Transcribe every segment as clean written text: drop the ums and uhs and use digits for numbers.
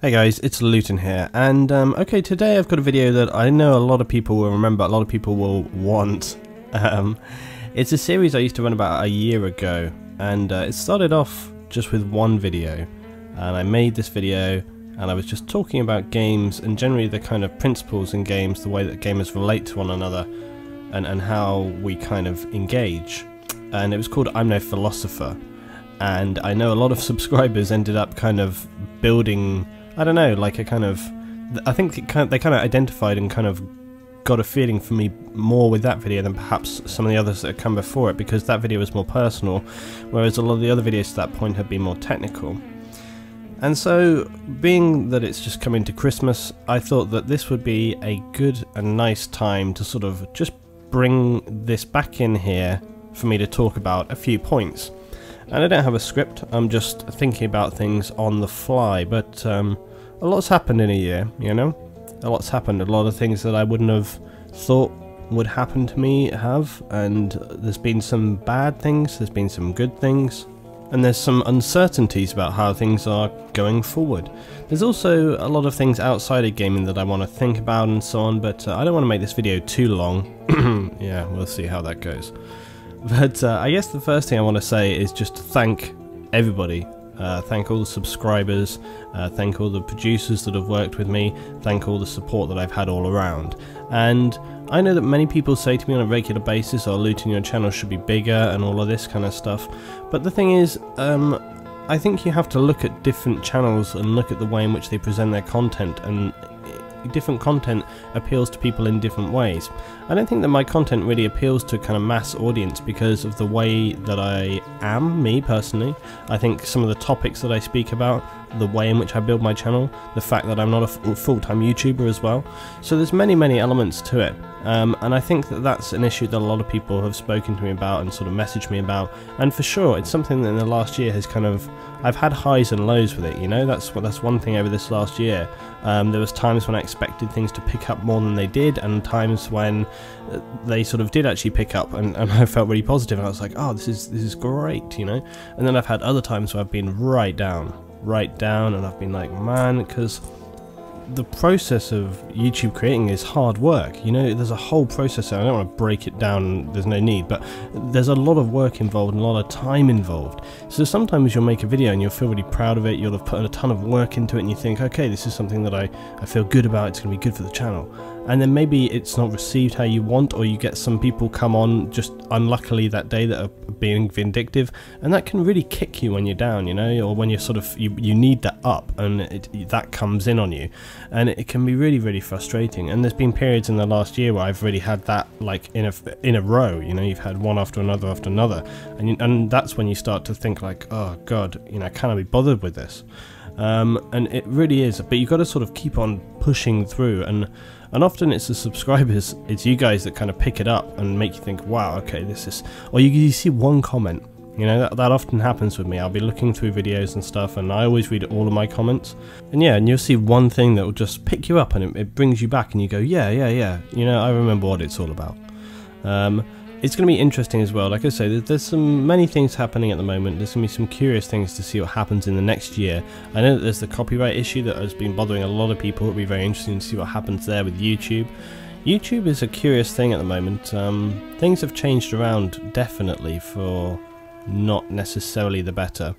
Hey guys, it's Luton here, and okay, today I've got a video that I know a lot of people will remember, a lot of people will want. It's a series I used to run about a year ago, and it started off just with one video, and I made this video, and I was just talking about games, and generally the kind of principles in games, the way that gamers relate to one another, and how we kind of engage. And it was called I'm No Philosopher, and I know a lot of subscribers ended up kind of building, I don't know, like a kind of, I think they kind of identified and kind of got a feeling for me more with that video than perhaps some of the others that had come before it, because that video was more personal, whereas a lot of the other videos to that point had been more technical. And so, being that it's just coming to Christmas, I thought that this would be a good and nice time to sort of just bring this back in here for me to talk about a few points. And I don't have a script, I'm just thinking about things on the fly, but a lot's happened in a year, you know? A lot's happened, a lot of things that I wouldn't have thought would happen to me have, and there's been some bad things, there's been some good things, and there's some uncertainties about how things are going forward. There's also a lot of things outside of gaming that I want to think about and so on, but I don't want to make this video too long. Yeah, we'll see how that goes. But I guess the first thing I want to say is just to thank everybody. Thank all the subscribers, thank all the producers that have worked with me, thank all the support that I've had all around. And I know that many people say to me on a regular basis, oh, Luton, your channel should be bigger and all of this kind of stuff. But the thing is, I think you have to look at different channels and look at the way in which they present their content, and different content appeals to people in different ways. I don't think that my content really appeals to a kind of mass audience because of the way that I am, me personally. I think some of the topics that I speak about, the way in which I build my channel, the fact that I'm not a full-time YouTuber as well. So there's many elements to it. And I think that that's an issue that a lot of people have spoken to me about and sort of messaged me about, and for sure it's something that in the last year has kind of, I've had highs and lows with it, you know. That's one thing over this last year. There was times when I expected things to pick up more than they did, and times when they sort of did actually pick up, and I felt really positive, and I was like, oh, this is great, you know. And then I've had other times where I've been right down, and I've been like, man, because the process of YouTube creating is hard work, you know. There's a whole process there. I don't want to break it down, there's no need, but there's a lot of work involved and a lot of time involved. So sometimes you'll make a video and you'll feel really proud of it, you'll have put a ton of work into it, and you think, okay, this is something that I feel good about, it's going to be good for the channel. And then maybe it's not received how you want, or you get some people come on just unluckily that day that are being vindictive, and that can really kick you when you're down, you know, or when you're sort of, you need that up, and that comes in on you, and it can be really frustrating. And there's been periods in the last year where I've really had that, like in a row, you know. You've had one after another, and that's when you start to think like, oh god, you know, can I be bothered with this? And it really is, but you've got to sort of keep on pushing through, and often it's the subscribers, it's you guys that kind of pick it up and make you think, wow, okay, this is, or you see one comment, you know, that often happens with me. I'll be looking through videos and stuff, and I always read all of my comments, and yeah, and you'll see one thing that will just pick you up, and it brings you back, and you go, yeah, you know, I remember what it's all about. It's going to be interesting as well. Like I say, there's many things happening at the moment. There's going to be some curious things to see what happens in the next year. I know that there's the copyright issue that has been bothering a lot of people. It'll be very interesting to see what happens there with YouTube. YouTube is a curious thing at the moment. Things have changed around, definitely, for not necessarily the better.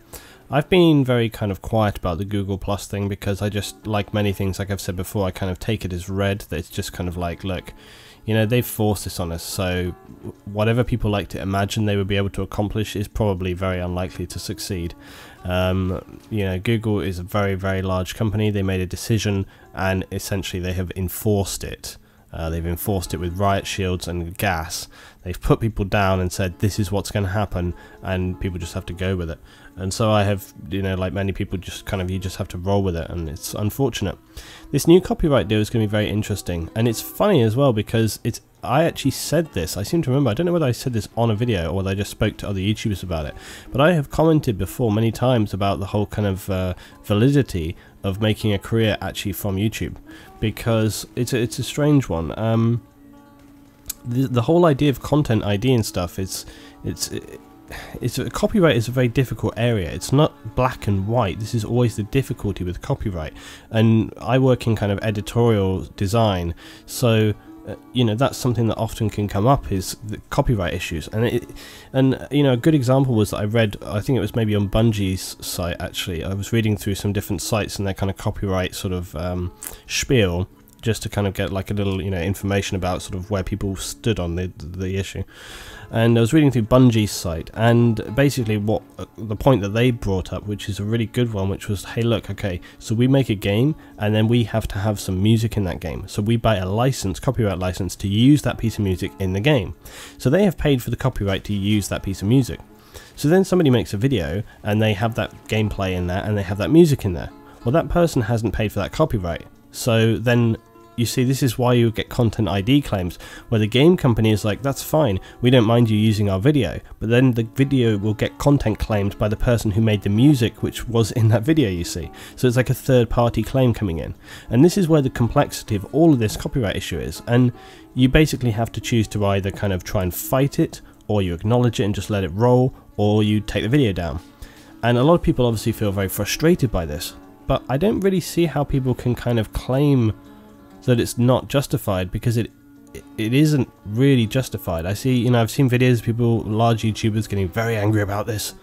I've been very kind of quiet about the Google Plus thing because I just, like many things, like I've said before, I kind of take it as read, that it's just kind of like, look, you know, they've forced this on us, so whatever people like to imagine they would be able to accomplish is probably very unlikely to succeed. You know, Google is a very large company. They made a decision, and essentially they have enforced it. They've enforced it with riot shields and gas. They've put people down and said this is what's going to happen, and people just have to go with it. And so I have, you know, like many people, just kind of, you just have to roll with it, and it's unfortunate. This new copyright deal is going to be very interesting, and it's funny as well because I actually said this, I seem to remember, I don't know whether I said this on a video or whether I just spoke to other YouTubers about it, but I have commented before many times about the whole kind of validity of making a career actually from YouTube, because it's a strange one. The whole idea of content ID and stuff, copyright is a very difficult area. It's not black and white. This is always the difficulty with copyright. And I work in kind of editorial design, so you know, that's something that often can come up, is the copyright issues. And you know, a good example was that I read, I think it was maybe on Bungie's site actually, I was reading through some different sites and their kind of copyright sort of spiel, just to kind of get like a little, you know, information about sort of where people stood on the issue. And I was reading through Bungie's site, and basically what the point that they brought up, which is a really good one, which was, hey look, okay, so we make a game and then we have to have some music in that game, so we buy a license, copyright license, to use that piece of music in the game. So they have paid for the copyright to use that piece of music. So then somebody makes a video and they have that gameplay in there and they have that music in there. Well, that person hasn't paid for that copyright, so then you see, this is why you get content ID claims, where the game company is like, that's fine, we don't mind you using our video, but then the video will get content claimed by the person who made the music which was in that video, you see. So it's like a third party claim coming in. And this is where the complexity of all of this copyright issue is, and you basically have to choose to either kind of try and fight it, or you acknowledge it and just let it roll, or you take the video down. And a lot of people obviously feel very frustrated by this, but I don't really see how people can kind of claim that it's not justified, because it isn't really justified. I see, you know, I've seen videos of people, large YouTubers, getting very angry about this,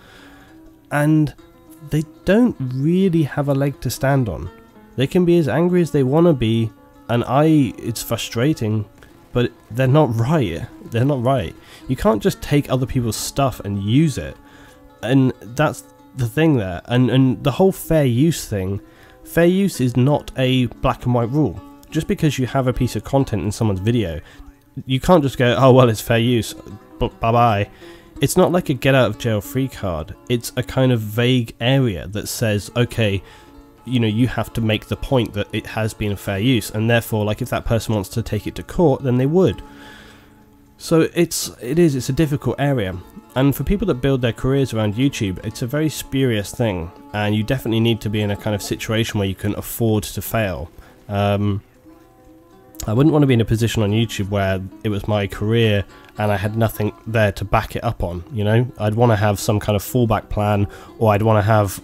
and they don't really have a leg to stand on. They can be as angry as they want to be, and it's frustrating, but they're not right. They're not right. You can't just take other people's stuff and use it, and that's the thing there. And the whole fair use thing, fair use is not a black and white rule. Just because you have a piece of content in someone's video, you can't just go, oh well, it's fair use, but bye-bye. It's not like a get out of jail free card. It's a kind of vague area that says, okay, you know, you have to make the point that it has been a fair use, and therefore, like, if that person wants to take it to court, then they would. So it's a difficult area, and for people that build their careers around YouTube, it's a very spurious thing, and you definitely need to be in a kind of situation where you can afford to fail. I wouldn't want to be in a position on YouTube where it was my career and I had nothing there to back it up on, you know? I'd want to have some kind of fallback plan, or I'd want to have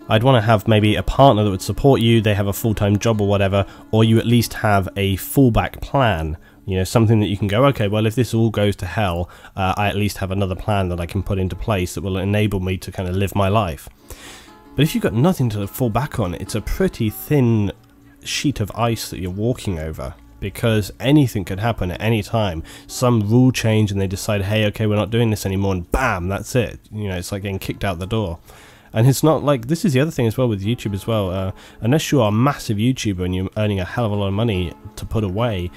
I'd want to have maybe a partner that would support you, they have a full-time job or whatever, or you at least have a fallback plan. You know, something that you can go, okay, well, if this all goes to hell, I at least have another plan that I can put into place that will enable me to kind of live my life. But if you've got nothing to fall back on, it's a pretty thin sheet of ice that you're walking over, because anything could happen at any time. Some rule change and they decide, hey, okay, we're not doing this anymore, and bam, that's it. You know, it's like getting kicked out the door. And it's not like, this is the other thing as well with YouTube as well, unless you are a massive YouTuber and you're earning a hell of a lot of money to put away,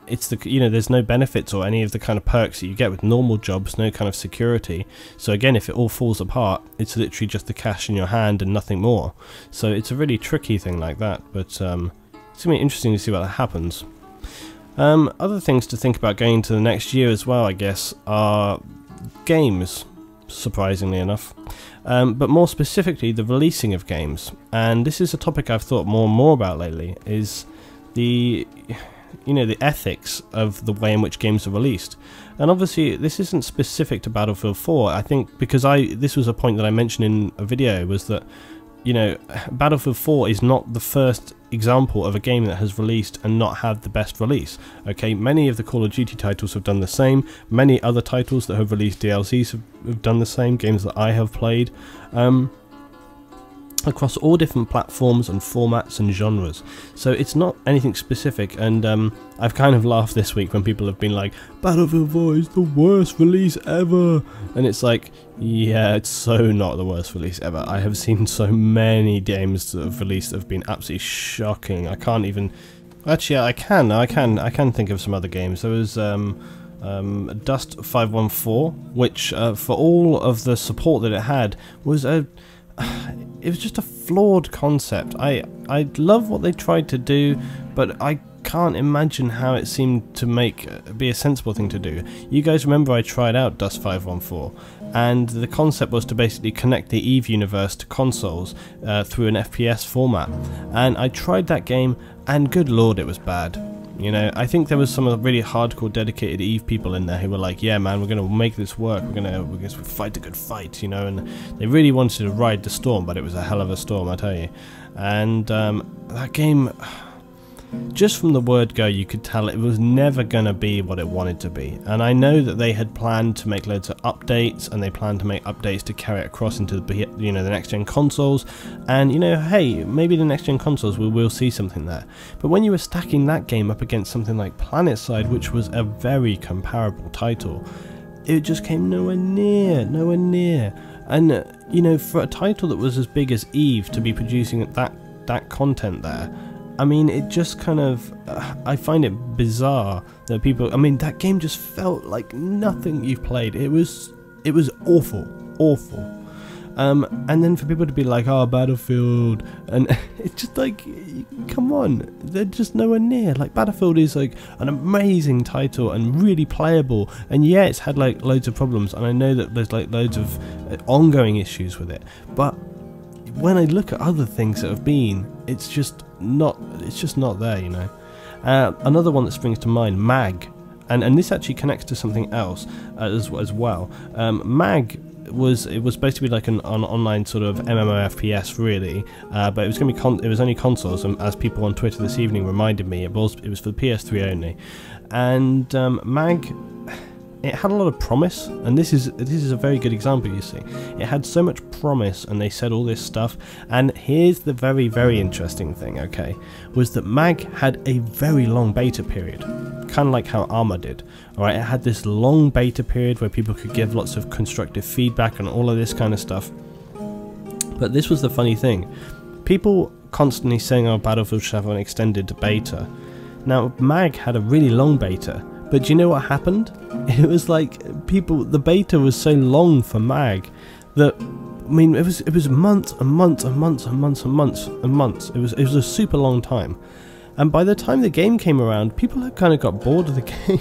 it's the, you know, there's no benefits or any of the kind of perks that you get with normal jobs, no kind of security. So again, if it all falls apart, it's literally just the cash in your hand and nothing more. So it's a really tricky thing like that, but it's going to be interesting to see what happens. Other things to think about going into the next year as well, I guess, are games, surprisingly enough. But more specifically, the releasing of games. And this is a topic I've thought more and more about lately, is the, you know, the ethics of the way in which games are released. And obviously this isn't specific to Battlefield 4, I think, because this was a point that I mentioned in a video, was that, you know, Battlefield 4 is not the first example of a game that has released and not had the best release. Okay, many of the Call of Duty titles have done the same, many other titles that have released DLCs have done the same, games that I have played, across all different platforms and formats and genres. So it's not anything specific, and I've kind of laughed this week when people have been like, Battlefield 4 is the worst release ever, and it's like, yeah, it's so not the worst release ever. I have seen so many games that have released that have been absolutely shocking. I can't even, actually I can think of some other games. There was Dust 514, which for all of the support that it had, was it was just a flawed concept. I love what they tried to do, but I can't imagine how it seemed to be a sensible thing to do. You guys remember I tried out Dust 514, and the concept was to basically connect the EVE universe to consoles through an FPS format. And I tried that game, and good lord, it was bad. You know, I think there was some really hardcore dedicated EVE people in there who were like, yeah man, we're gonna make this work, we're gonna fight a good fight, you know, and they really wanted to ride the storm, but it was a hell of a storm, I tell you. And that game, just from the word go, you could tell it was never going to be what it wanted to be. And I know that they had planned to make loads of updates, and they planned to make updates to carry it across into the, you know, the next gen consoles. And you know, hey, maybe the next gen consoles we'll see something there. But when you were stacking that game up against something like PlanetSide, which was a very comparable title, it just came nowhere near, nowhere near. And you know, for a title that was as big as EVE to be producing that content there, I mean, it just kind of, I find it bizarre that people, I mean, that game just felt like nothing you've played. It was awful, awful. And then for people to be like, oh, Battlefield, and it's just like, come on, they're just nowhere near. Like, Battlefield is like an amazing title and really playable, and yeah, it's had like loads of problems, and I know that there's like loads of ongoing issues with it, but when I look at other things that have been, it's just not there, you know. Another one that springs to mind, MAG, and this actually connects to something else as well. MAG was supposed to be like an online sort of MMO FPS really, but it was going to be it was only consoles, and as people on Twitter this evening reminded me, it was for the PS3 only. And MAG, it had a lot of promise, and this is a very good example. You see, it had so much promise, and they said all this stuff. And here's the very, very interesting thing, okay, was that MAG had a very long beta period, kind of like how Arma did. All right, it had this long beta period where people could give lots of constructive feedback and all of this kind of stuff. But this was the funny thing: people constantly saying, "Oh, Battlefield should have an extended beta." Now, MAG had a really long beta. But do you know what happened? It was like the beta was so long for MAG that, I mean, it was months and months and months and months and months and months. It was a super long time, and by the time the game came around, people had kind of got bored of the game.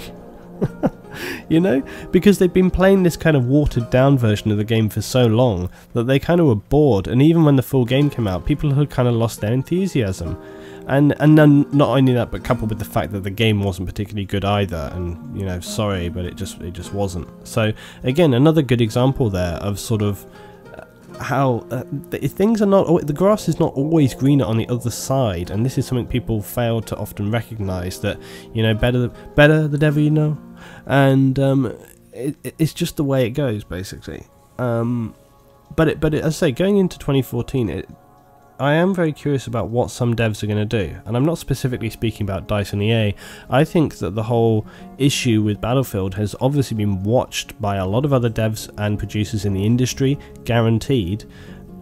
You know, because they've been playing this kind of watered down version of the game for so long that they kind of were bored, and even when the full game came out, people had kind of lost their enthusiasm. And then not only that, but coupled with the fact that the game wasn't particularly good either, and you know, sorry, but it just wasn't. So again, another good example there of sort of how things are not, the grass is not always greener on the other side, and this is something people fail to often recognise, that, you know, better the devil you know, and it's just the way it goes basically. But as I say, going into 2014, I am very curious about what some devs are going to do, and I'm not specifically speaking about DICE and EA. I think that the whole issue with Battlefield has obviously been watched by a lot of other devs and producers in the industry, guaranteed,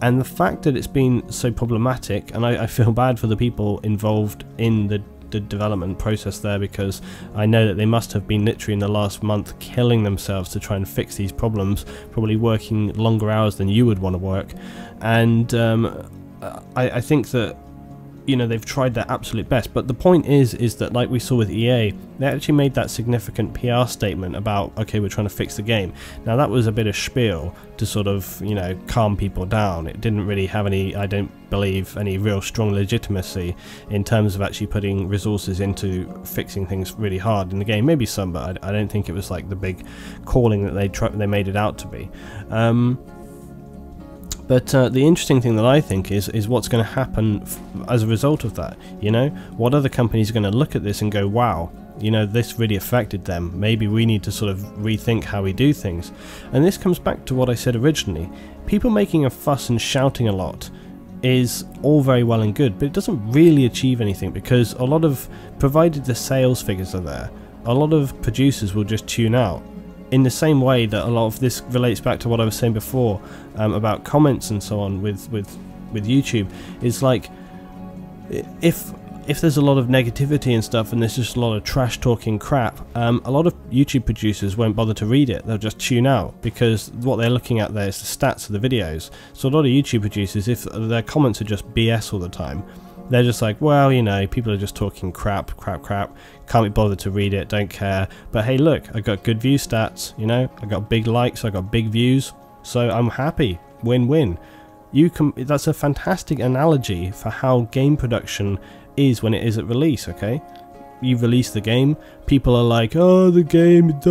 and the fact that it's been so problematic, and I feel bad for the people involved in the development process there, because I know that they must have been literally in the last month killing themselves to try and fix these problems, probably working longer hours than you would want to work, and I think that, you know, they've tried their absolute best, but the point is that, like we saw with EA, they actually made that significant PR statement about, okay, we're trying to fix the game. Now that was a bit of spiel to sort of, you know, calm people down. It didn't really have any, I don't believe, any real strong legitimacy in terms of actually putting resources into fixing things really hard in the game. Maybe some, but I don't think it was like the big calling that they made it out to be. But the interesting thing that I think is what's going to happen as a result of that. You know, what other companies are going to look at this and go, wow, you know, this really affected them. Maybe we need to sort of rethink how we do things. And this comes back to what I said originally. People making a fuss and shouting a lot is all very well and good, but it doesn't really achieve anything, because a lot of, provided the sales figures are there, a lot of producers will just tune out. In the same way that a lot of this relates back to what I was saying before about comments and so on with YouTube, is like, if there's a lot of negativity and stuff and there's just a lot of trash talking crap, a lot of YouTube producers won't bother to read it. They'll just tune out, because what they're looking at there is the stats of the videos. So a lot of YouTube producers, if their comments are just BS all the time, they're just like, well, you know, people are just talking crap, can't be bothered to read it, don't care. But hey, look, I got good view stats, you know, I got big likes, I got big views, so I'm happy, win-win. That's a fantastic analogy for how game production is when it is at release, okay? You release the game, people are like, oh, the game, it's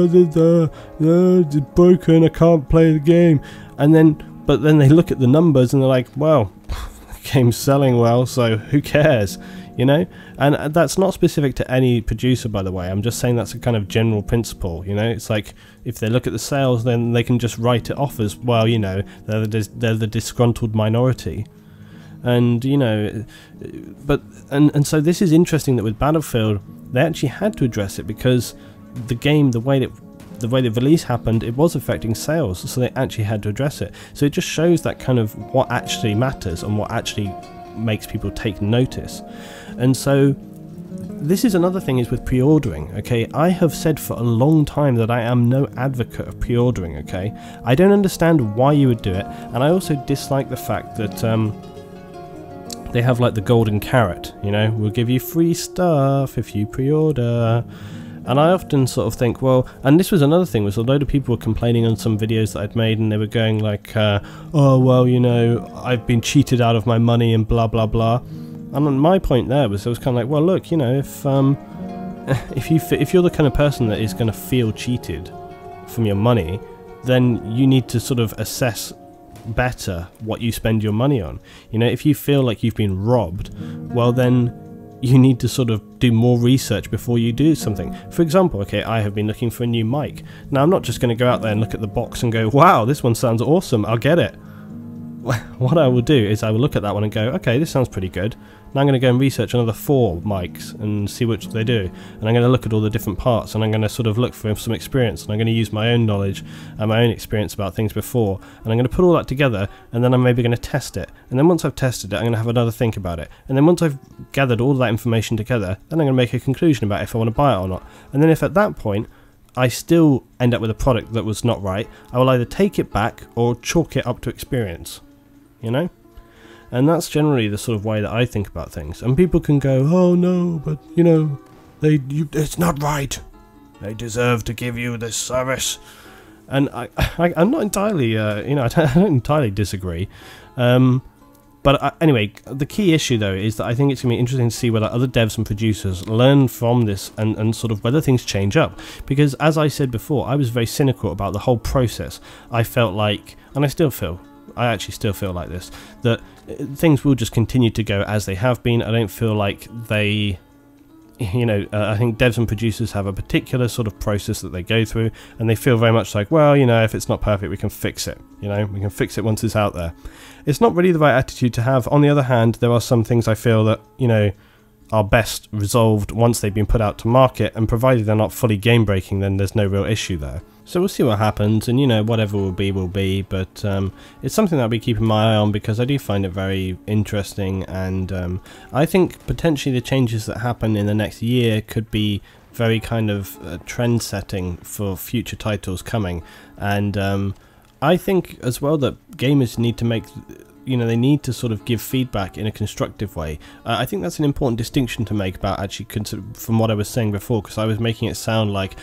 broken, I can't play the game. But then they look at the numbers and they're like, well, the game's selling well, so who cares, you know? And that's not specific to any producer, by the way. I'm just saying that's a kind of general principle, you know? It's like, if they look at the sales, then they can just write it off as, well, you know, they're the disgruntled minority. And, you know, and so this is interesting that with Battlefield, they actually had to address it, because the game, the way the release happened, it was affecting sales, so they actually had to address it. So it just shows that kind of what actually matters and what actually makes people take notice. And so this is another thing, is with pre-ordering, okay? I have said for a long time that I am no advocate of pre-ordering, okay? I don't understand why you would do it, and I also dislike the fact that they have like the golden carrot, you know, we'll give you free stuff if you pre-order. And I often sort of think, well, and this was another thing, was a load of people were complaining on some videos that I'd made, and they were going like, oh, well, you know, I've been cheated out of my money and blah, blah, blah. And my point there was, I was kind of like, well, look, you know, if you're the kind of person that is going to feel cheated from your money, then you need to sort of assess better what you spend your money on. You know, if you feel like you've been robbed, well, then you need to sort of do more research before you do something. For example, okay, I have been looking for a new mic. Now, I'm not just going to go out there and look at the box and go, wow, this one sounds awesome, I'll get it. What I will do is I will look at that one and go, okay, this sounds pretty good. Now I'm going to go and research another 4 mics and see which they do. And I'm going to look at all the different parts, and I'm going to sort of look for some experience, and I'm going to use my own knowledge and my own experience about things before, and I'm going to put all that together, and then I'm maybe going to test it. And then once I've tested it, I'm going to have another think about it. And then once I've gathered all that information together, then I'm going to make a conclusion about if I want to buy it or not. And then if at that point I still end up with a product that was not right, I will either take it back or chalk it up to experience. You know? And that's generally the sort of way that I think about things. And people can go, oh no, but you know, it's not right. They deserve to give you this service. And I'm not entirely, you know, I don't entirely disagree. Anyway, the key issue though is that I think it's going to be interesting to see whether other devs and producers learn from this, and sort of whether things change up. Because as I said before, I was very cynical about the whole process. I felt like, and I actually still feel like this, that things will just continue to go as they have been. I don't feel like they, you know, I think devs and producers have a particular sort of process that they go through, and they feel very much like, well, you know, if it's not perfect, we can fix it. You know, we can fix it once it's out there. It's not really the right attitude to have. On the other hand, there are some things I feel that, you know, are best resolved once they've been put out to market, and provided they're not fully game breaking, then there's no real issue there. So we'll see what happens, and you know, whatever will be, but it's something that I'll be keeping my eye on, because I do find it very interesting, and I think potentially the changes that happen in the next year could be very kind of trend setting for future titles coming. And I think as well that gamers need to make, you know, they need to sort of give feedback in a constructive way. I think that's an important distinction to make about actually, from what I was saying before, because I was making it sound like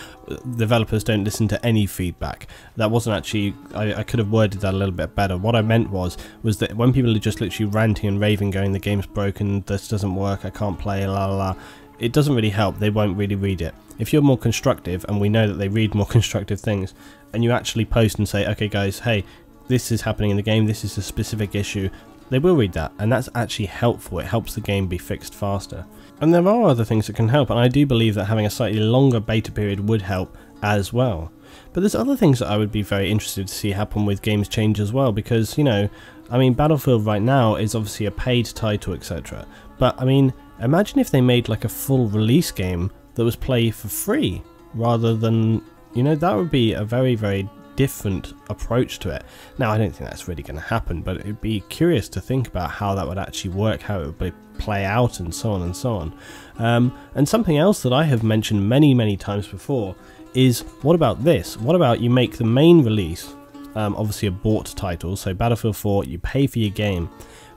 developers don't listen to any feedback. That wasn't actually, I could have worded that a little bit better. What I meant was that when people are just literally ranting and raving, going, the game's broken, this doesn't work, I can't play, la la la, it doesn't really help. They won't really read it. If you're more constructive, and we know that they read more constructive things, and you actually post and say, okay guys, hey, this is happening in the game, this is a specific issue, they will read that, and that's actually helpful. It helps the game be fixed faster. And there are other things that can help, and I do believe that having a slightly longer beta period would help as well. But there's other things that I would be very interested to see happen with games change as well, because, you know, I mean, Battlefield right now is obviously a paid title, etc. But I mean, imagine if they made like a full release game that was play for free, rather than, you know, that would be a very, very different approach to it. Now, I don't think that's really going to happen, but it'd be curious to think about how that would actually work, how it would play out, and so on and so on. And something else that I have mentioned many times before is, what about this? What about you make the main release, obviously a bought title, so Battlefield 4, you pay for your game,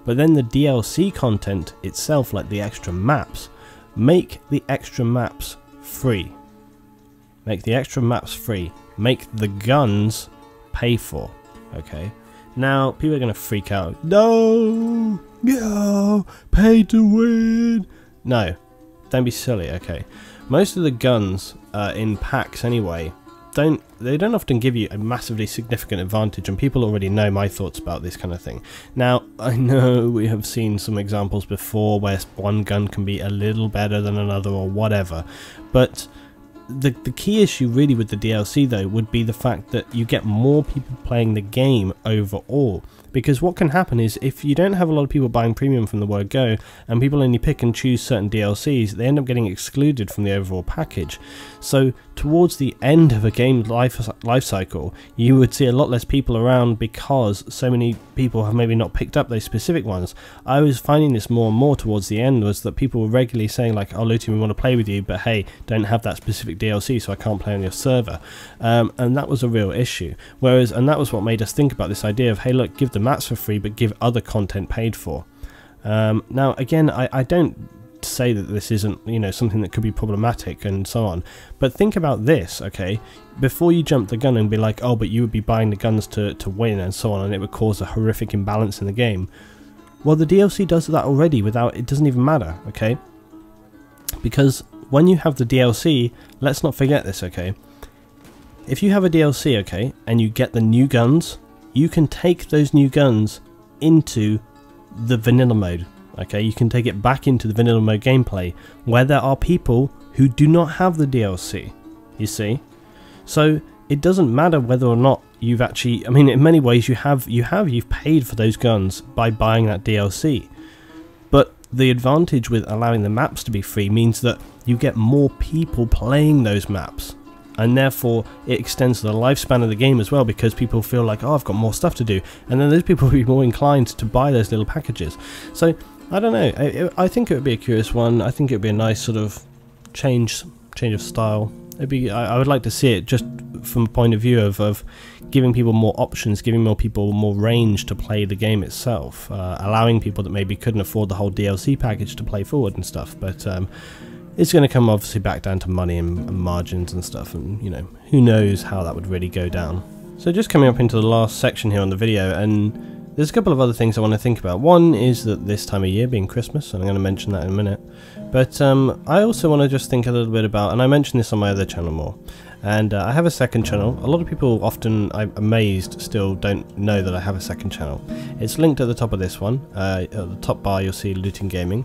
but then the DLC content itself, like the extra maps, make the extra maps free. Make the extra maps free. Make the guns pay for. Okay. Now, people are going to freak out. No! pay to win. No, don't be silly. Okay, most of the guns in packs anyway don't often give you a massively significant advantage, and people already know my thoughts about this kind of thing. Now, I know we have seen some examples before where one gun can be a little better than another or whatever, but the key issue really with the DLC though would be the fact that you get more people playing the game overall. Because what can happen is, if you don't have a lot of people buying premium from the word go, and people only pick and choose certain DLCs, they end up getting excluded from the overall package. So towards the end of a game's life cycle, you would see a lot less people around because so many people have maybe not picked up those specific ones. I was finding this more and more towards the end, was that people were regularly saying like, oh Luton, we want to play with you, but hey, don't have that specific DLC, so I can't play on your server. And that was a real issue. And that was what made us think about this idea of, hey look, give the maps for free, but give other content paid for. Now again, I don't say that this isn't, you know, something that could be problematic and so on, but think about this, okay, before you jump the gun and be like, oh, but you would be buying the guns to win and so on, and it would cause a horrific imbalance in the game. Well, the DLC does that already without, it doesn't even matter, okay, because when you have the DLC, let's not forget this, okay, if you have a DLC, okay, and you get the new guns, you can take those new guns into the vanilla mode. Okay, you can take it back into the vanilla mode gameplay where there are people who do not have the DLC, you see. So it doesn't matter whether or not you've actually, I mean, in many ways you've paid for those guns by buying that DLC. But the advantage with allowing the maps to be free means that you get more people playing those maps, and therefore it extends the lifespan of the game as well, because people feel like, oh, I've got more stuff to do, and then those people will be more inclined to buy those little packages. So I don't know, I think it would be a curious one. I think it would be a nice sort of change of style. I would like to see it just from a point of view of giving people more options, giving more people more range to play the game itself, allowing people that maybe couldn't afford the whole DLC package to play forward and stuff. But it's going to come obviously back down to money and margins and stuff, and you know, who knows how that would really go down. So just coming up into the last section here on the video, and there's a couple of other things I want to think about. One is that this time of year being Christmas, and I'm going to mention that in a minute. But I also want to just think a little bit about, and I mentioned this on my other channel more, and I have a second channel. A lot of people often, I'm amazed, still don't know that I have a second channel. It's linked at the top of this one. At the top bar you'll see Looting Gaming.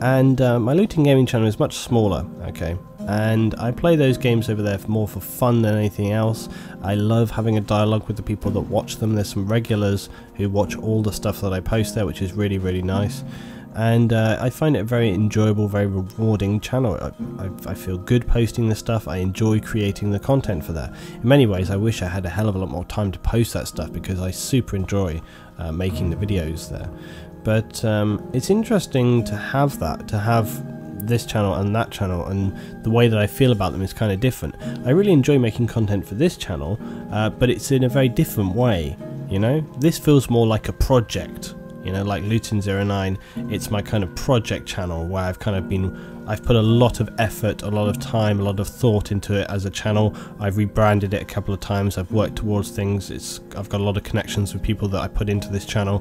And my Looting Gaming channel is much smaller, okay, and I play those games over there more for fun than anything else. I love having a dialogue with the people that watch them. There's some regulars who watch all the stuff that I post there, which is really, really nice, and I find it a very enjoyable, very rewarding channel. I feel good posting this stuff. I enjoy creating the content for that. In many ways I wish I had a hell of a lot more time to post that stuff, because I super enjoy making the videos there. But it's interesting to have that, to have this channel and that channel, and the way that I feel about them is kind of different. I really enjoy making content for this channel, but it's in a very different way, you know? This feels more like a project, you know, like Luton09, it's my kind of project channel where I've put a lot of effort, a lot of time, a lot of thought into it as a channel. I've rebranded it a couple of times, I've worked towards things, I've got a lot of connections with people that I put into this channel,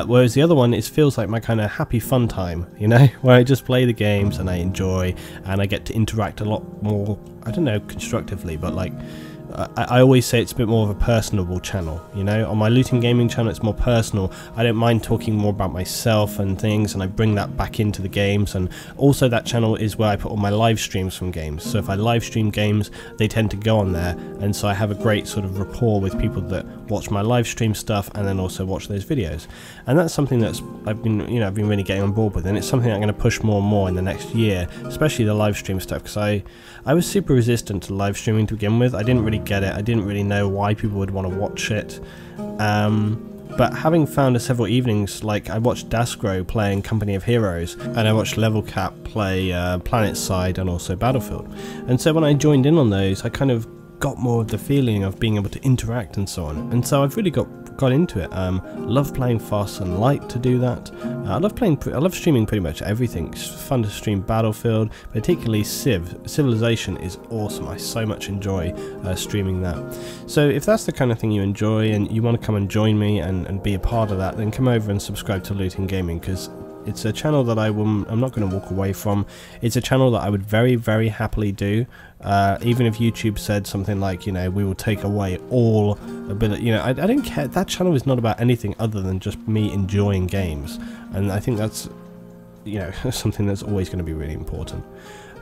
whereas the other one, it feels like my kind of happy fun time, you know, where I just play the games and I enjoy, and I get to interact a lot more, I don't know, constructively, but like, I always say it's a bit more of a personable channel, you know. On my Looting Gaming channel it's more personal. I don't mind talking more about myself and things, and I bring that back into the games. And also that channel is where I put all my live streams from games, so if I live stream games they tend to go on there, and so I have a great sort of rapport with people that watch my live stream stuff and then also watch those videos. And that's something that's I've been really getting on board with, and it's something I'm going to push more and more in the next year, especially the live stream stuff, because I was super resistant to live streaming to begin with. I didn't really get it. I didn't really know why people would want to watch it. But having found several evenings, like I watched Dasgro playing Company of Heroes, and I watched Level Cap play PlanetSide and also Battlefield. And so when I joined in on those, I kind of got more of the feeling of being able to interact and so on. And so I've really got into it. Love playing Fast and Light to do that. I love streaming pretty much everything. It's fun to stream Battlefield, particularly Civilization is awesome. I so much enjoy streaming that. So if that's the kind of thing you enjoy and you want to come and join me and be a part of that, then come over and subscribe to Looting Gaming, because It's a channel that I'm not going to walk away from. It's a channel that I would very, very happily do. Even if YouTube said something like, you know, we will take away all ability, you know, I don't care. That channel is not about anything other than just me enjoying games, and I think that's, you know, something that's always going to be really important.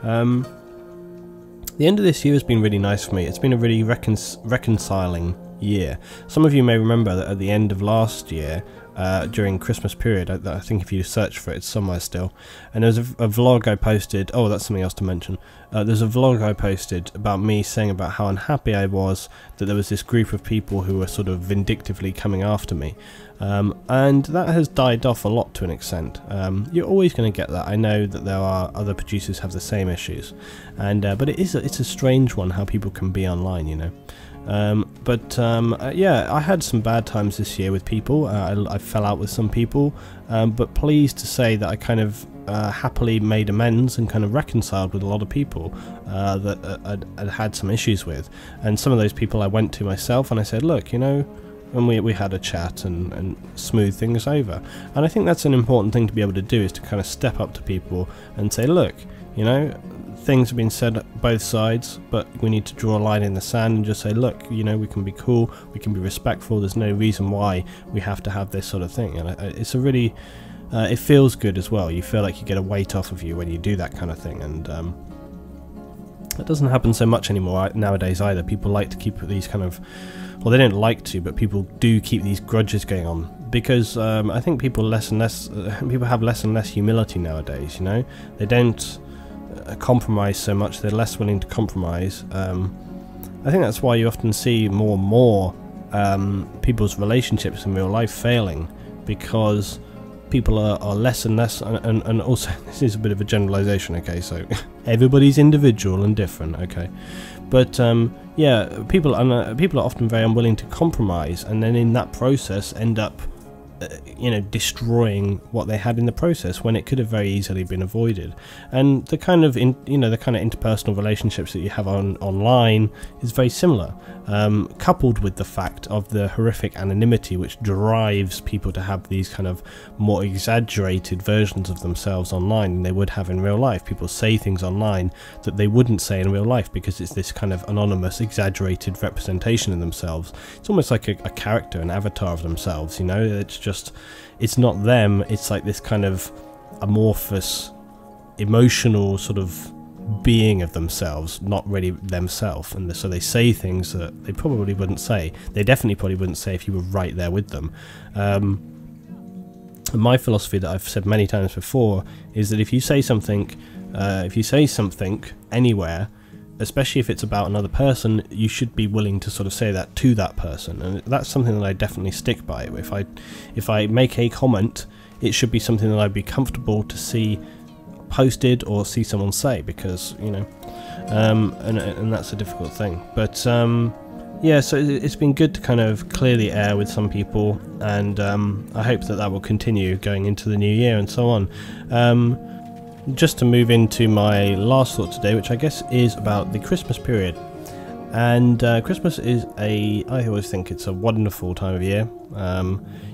The end of this year has been really nice for me. It's been a really reconciling year. Some of you may remember that at the end of last year, during Christmas period, I think if you search for it, it's somewhere still, and there's a vlog I posted. Oh, that's something else to mention. There's a vlog I posted about me saying about how unhappy I was that there was this group of people who were sort of vindictively coming after me, and that has died off a lot to an extent. You're always going to get that. I know that there are other producers who have the same issues, and but it's a strange one how people can be online, you know. Yeah, I had some bad times this year with people. I fell out with some people, but pleased to say that I kind of happily made amends and kind of reconciled with a lot of people that I'd had some issues with. And some of those people I went to myself and I said, look, you know, and we had a chat and smooth things over. And I think that's an important thing to be able to do, is to kind of step up to people and say, look, you know, things have been said at both sides, but we need to draw a line in the sand and just say, look, you know, we can be cool, we can be respectful, there's no reason why we have to have this sort of thing. And it's a really, it feels good as well. You feel like you get a weight off of you when you do that kind of thing, and that doesn't happen so much anymore nowadays either. People like to keep these kind of, well, they don't like to, but people do keep these grudges going on, because I think people have less and less humility nowadays, you know. They don't compromise so much, they're less willing to compromise. I think that's why you often see more and more people's relationships in real life failing, because people are less and less, and also, this is a bit of a generalization, okay, so everybody's individual and different, okay, but yeah, people are often very unwilling to compromise, and then in that process end up you know, destroying what they had in the process when it could have very easily been avoided. And the kind of the kind of interpersonal relationships that you have online is very similar, coupled with the fact of the horrific anonymity which drives people to have these kind of more exaggerated versions of themselves online than they would have in real life. People say things online that they wouldn't say in real life because it's this kind of anonymous, exaggerated representation of themselves. It's almost like a character, an avatar of themselves, you know. It's not them, it's like this kind of amorphous, emotional sort of being of themselves, not really themselves, and so they say things that they probably wouldn't say. They definitely probably wouldn't say if you were right there with them. My philosophy that I've said many times before is that if you say something anywhere, especially if it's about another person, you should be willing to sort of say that to that person, and that's something that I definitely stick by. If I make a comment, it should be something that I'd be comfortable to see posted or see someone say, because, you know, and that's a difficult thing. But yeah, so it's been good to kind of clear the air with some people, and I hope that will continue going into the new year and so on. Just to move into my last thought today, which I guess is about the Christmas period. And Christmas is I always think it's a wonderful time of year.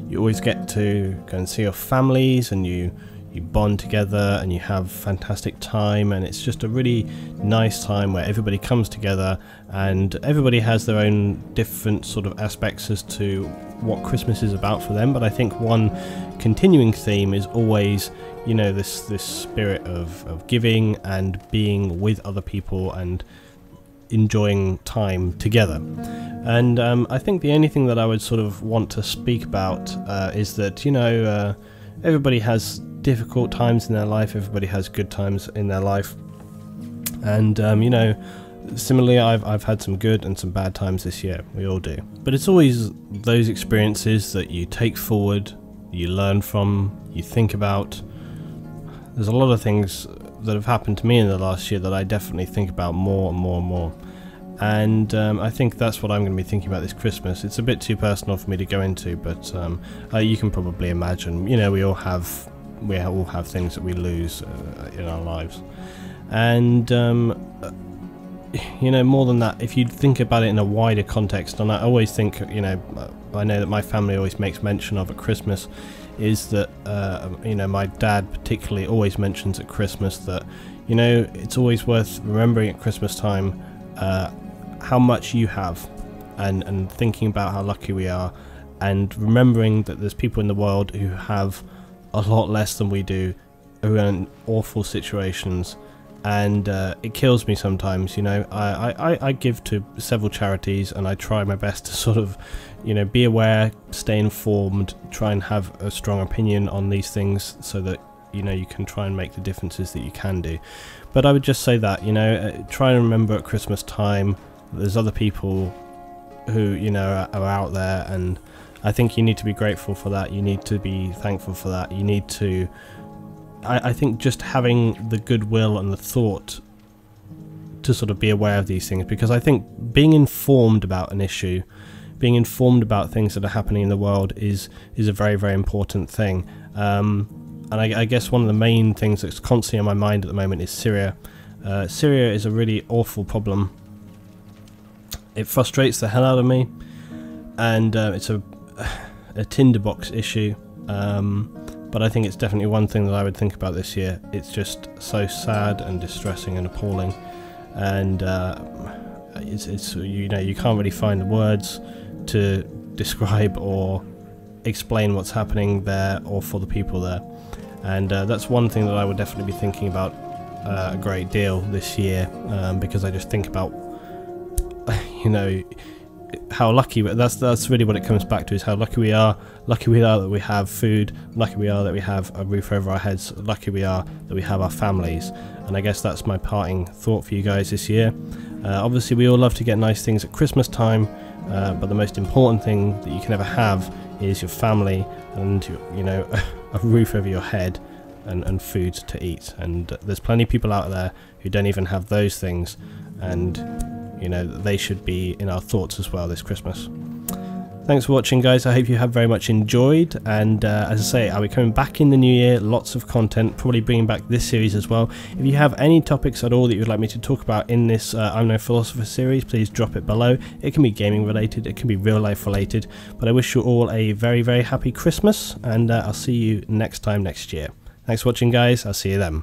You always get to go and see your families, and you bond together and you have fantastic time, and it's just a really nice time where everybody comes together and everybody has their own different sort of aspects as to what Christmas is about for them. But I think one continuing theme is always, you know, this spirit of giving and being with other people and enjoying time together. And I think the only thing that I would sort of want to speak about is that, you know, everybody has difficult times in their life, everybody has good times in their life, and you know, similarly I've had some good and some bad times this year. We all do, but it's always those experiences that you take forward, you learn from, you think about. There's a lot of things that have happened to me in the last year that I definitely think about more and more and more, and I think that's what I'm going to be thinking about this Christmas. It's a bit too personal for me to go into, but you can probably imagine, you know, we all have things that we lose in our lives, and you know, more than that, if you think about it in a wider context, and I always think, you know, I know that my family always makes mention of at Christmas, is that you know, my dad particularly always mentions at Christmas that, you know, it's always worth remembering at Christmas time how much you have, and thinking about how lucky we are, and remembering that there's people in the world who have a lot less than we do, who are in awful situations. And it kills me sometimes, you know. I give to several charities, and I try my best to sort of, you know, be aware, stay informed, try and have a strong opinion on these things, so that, you know, you can try and make the differences that you can do. But I would just say that, you know, try and remember at Christmas time there's other people who, you know, are out there, and I think you need to be grateful for that. You need to be thankful for that. You need to, I think just having the goodwill and the thought to sort of be aware of these things, because I think being informed about an issue, being informed about things that are happening in the world is a very, very important thing. And I guess one of the main things that's constantly on my mind at the moment is Syria. Syria is a really awful problem. It frustrates the hell out of me, and it's a tinderbox issue. But I think it's definitely one thing that I would think about this year. It's just so sad and distressing and appalling, and it's you know, you can't really find the words to describe or explain what's happening there or for the people there. And that's one thing that I would definitely be thinking about a great deal this year, because I just think about, you know, how lucky that's really what it comes back to, is how lucky we are that we have food, lucky we are that we have a roof over our heads, lucky we are that we have our families. And I guess that's my parting thought for you guys this year. Obviously we all love to get nice things at Christmas time, but the most important thing that you can ever have is your family and you know, a roof over your head and food to eat. And there's plenty of people out there who don't even have those things, and you know, they should be in our thoughts as well this Christmas. Thanks for watching, guys. I hope you have very much enjoyed, and as I say, I'll be coming back in the new year, lots of content, probably bringing back this series as well. If you have any topics at all that you would like me to talk about in this I'm No Philosopher series, please drop it below. It can be gaming related, it can be real life related, but I wish you all a very, very happy Christmas, and I'll see you next time next year. Thanks for watching, guys. I'll see you then.